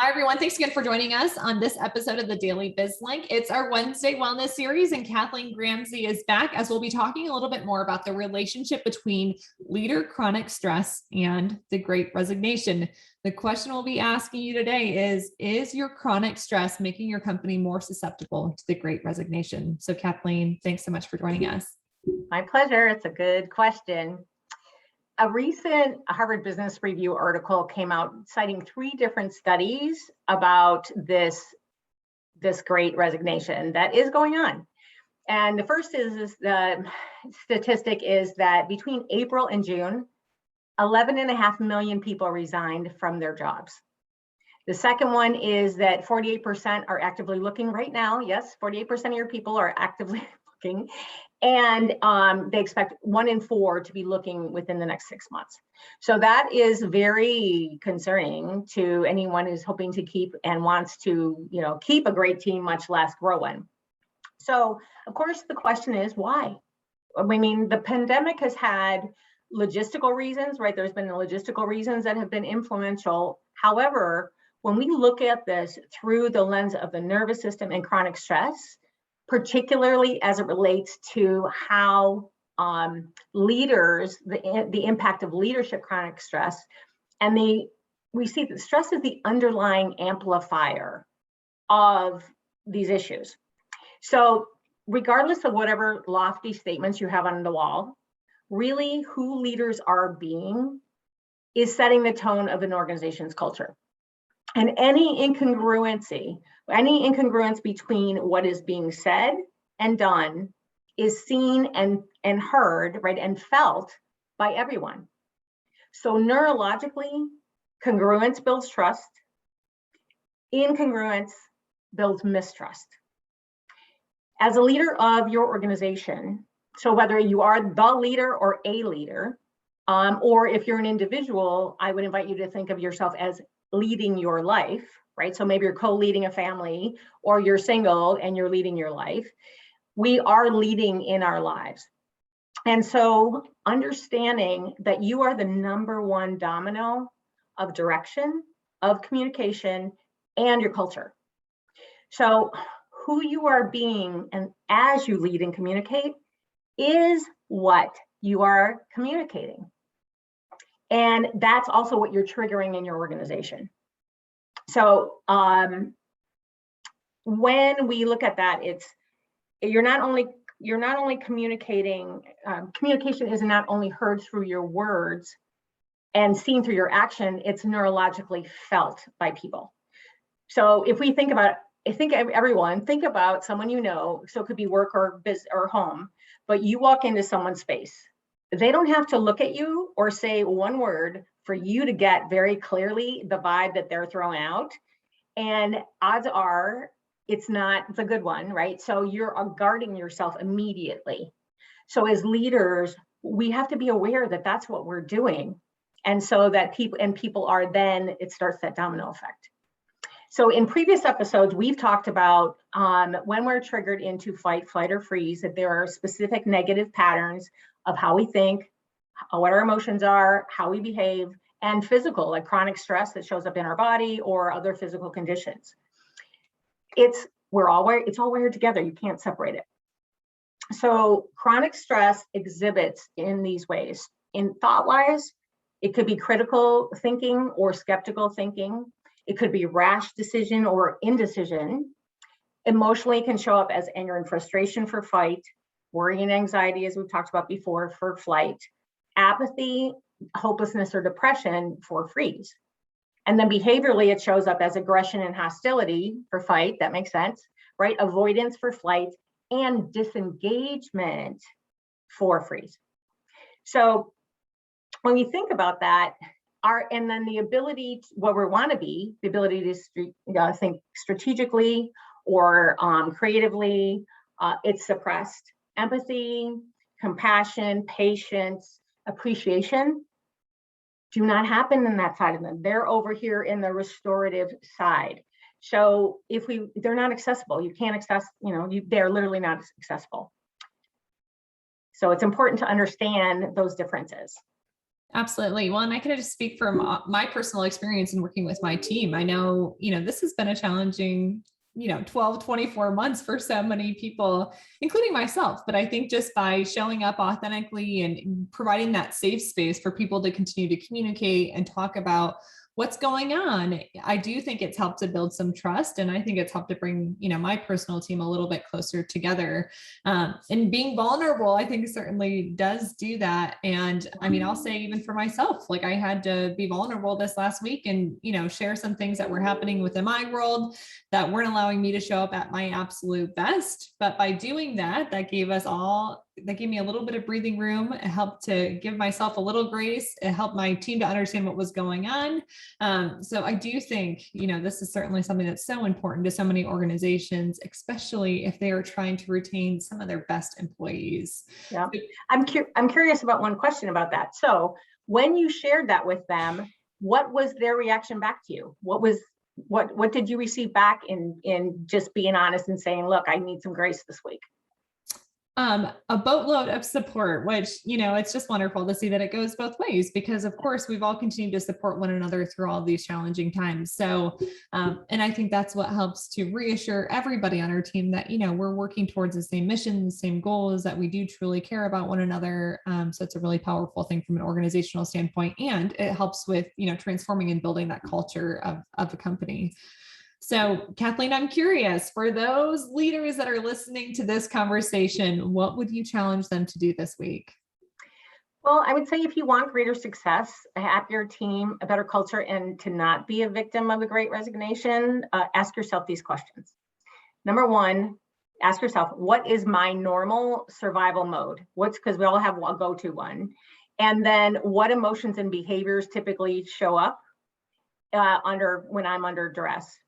Hi, everyone. Thanks again for joining us on this episode of the Daily Biz Link. It's our Wednesday Wellness series, and Kathleen Gramsey is back as we'll be talking a little bit more about the relationship between leader chronic stress and the Great Resignation. The question we'll be asking you today is your chronic stress making your company more susceptible to the Great Resignation? So, Kathleen, thanks so much for joining us. My pleasure. It's a good question. A recent Harvard Business Review article came out citing 3 different studies about this Great Resignation that is going on. And the first is the statistic is that between April and June, 11.5 million people resigned from their jobs. The second one is that 48% are actively looking right now. Yes, 48% of your people are actively looking. And they expect 1 in 4 to be looking within the next 6 months. So that is very concerning to anyone who's hoping to keep and wants to, keep a great team, much less grow one. So of course, the question is why? I mean, the pandemic has had logistical reasons, right? There's been logistical reasons that have been influential. However, when we look at this through the lens of the nervous system and chronic stress, particularly as it relates to how leaders, the impact of leadership chronic stress, and we see that stress is the underlying amplifier of these issues. So regardless of whatever lofty statements you have on the wall, really who leaders are being is setting the tone of an organization's culture. And any incongruence between what is being said and done is seen and heard, right, and felt by everyone. So neurologically, congruence builds trust. Incongruence builds mistrust. As a leader of your organization, so whether you are the leader or a leader, or if you're an individual, I would invite you to think of yourself as leading your life, right? So maybe you're co-leading a family, or you're single and you're leading your life. We are leading in our lives. And so understanding that you are the number one domino of direction, of communication, and your culture. So who you are being and as you lead and communicate is what you are communicating. And that's also what you're triggering in your organization. So when we look at that, you're not only communicating. Communication is not only heard through your words and seen through your action. It's neurologically felt by people. So if we think about, everyone think about someone you know. So it could be work or business or home, but you walk into someone's space. They don't have to look at you or say one word for you to get very clearly the vibe that they're throwing out. And odds are it's not the good one, right? So you're guarding yourself immediately. So as leaders, we have to be aware that that's what we're doing. And so that people are then, it starts that domino effect. So in previous episodes, we've talked about when we're triggered into fight, flight, or freeze, that there are specific negative patterns of how we think, what our emotions are, how we behave, and physical, like chronic stress that shows up in our body or other physical conditions. It's all wired together. You can't separate it. So chronic stress exhibits in these ways. In thought-wise, it could be critical thinking or skeptical thinking. It could be rash decision or indecision. Emotionally, can show up as anger and frustration for fight, worry and anxiety, as we've talked about before, for flight, apathy, hopelessness, or depression for freeze. And then behaviorally, it shows up as aggression and hostility for fight. That makes sense, right? Avoidance for flight, and disengagement for freeze. So when we think about that, and then the ability, what we want to be, the ability to think strategically or creatively, it's suppressed. Empathy, compassion, patience, appreciation do not happen in that side of them. They're over here in the restorative side. So they're not accessible. You can't access, they're literally not accessible. So it's important to understand those differences. Absolutely. Well, and I can just speak from my personal experience in working with my team. I know, this has been a challenging, 12, 24 months for so many people, including myself. But I think just by showing up authentically and providing that safe space for people to continue to communicate and talk about what's going on, I do think it's helped to build some trust. And I think it's helped to bring, my personal team a little bit closer together. And being vulnerable, I think certainly does do that. And I mean, I'll say even for myself, like I had to be vulnerable this last week and, share some things that were happening within my world that weren't allowing me to show up at my absolute best. But by doing that, that gave me a little bit of breathing room. It helped to give myself a little grace. It helped my team to understand what was going on. So I do think, this is certainly something that's so important to so many organizations, especially if they are trying to retain some of their best employees. Yeah, I'm curious about one question about that. So when you shared that with them, what was their reaction back to you? What did you receive back in just being honest and saying, look, I need some grace this week? A boatload of support, which, it's just wonderful to see that it goes both ways, because of course we've all continued to support one another through all these challenging times. So, and I think that's what helps to reassure everybody on our team that, we're working towards the same mission, the same goals, that we do truly care about one another. So it's a really powerful thing from an organizational standpoint, and it helps with, transforming and building that culture of the company. So, Kathleen, I'm curious, for those leaders that are listening to this conversation, what would you challenge them to do this week? Well, I would say if you want greater success, a happier team, a better culture, and to not be a victim of the Great Resignation, ask yourself these questions. Number one, ask yourself, what is my normal survival mode? Because we all have a go-to one. And then what emotions and behaviors typically show up when I'm under duress?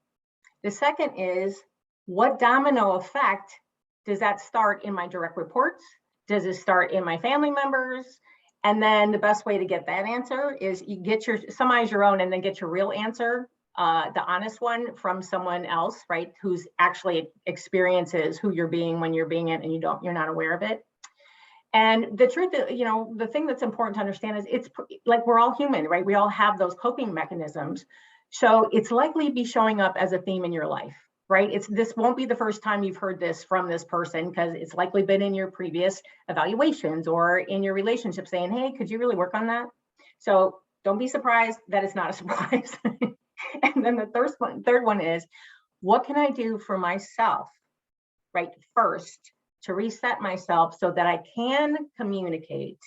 The second is, what domino effect does that start in my direct reports? Does it start in my family members? And then the best way to get that answer is you summarize your own and then get your real answer, the honest one, from someone else, right? Who's actually experiences who you're being when you're being it and you're not aware of it. And the truth is, the thing that's important to understand is it's like we're all human, right? We all have those coping mechanisms. So it's likely to be showing up as a theme in your life, right? This won't be the first time you've heard this from this person, because it's likely been in your previous evaluations or in your relationship saying, hey, could you really work on that? So don't be surprised that it's not a surprise. And then the third one is, what can I do for myself, right? First, to reset myself so that I can communicate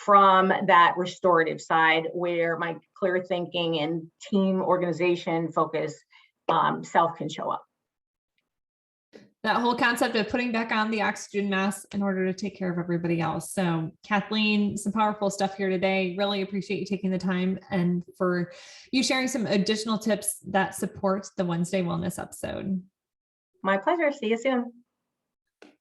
from that restorative side where my clear thinking and team organization focus self can show up. That whole concept of putting back on the oxygen mask in order to take care of everybody else. So, Kathleen, some powerful stuff here today. Really appreciate you taking the time and for you sharing some additional tips that support the Wednesday Wellness episode. My pleasure. See you soon.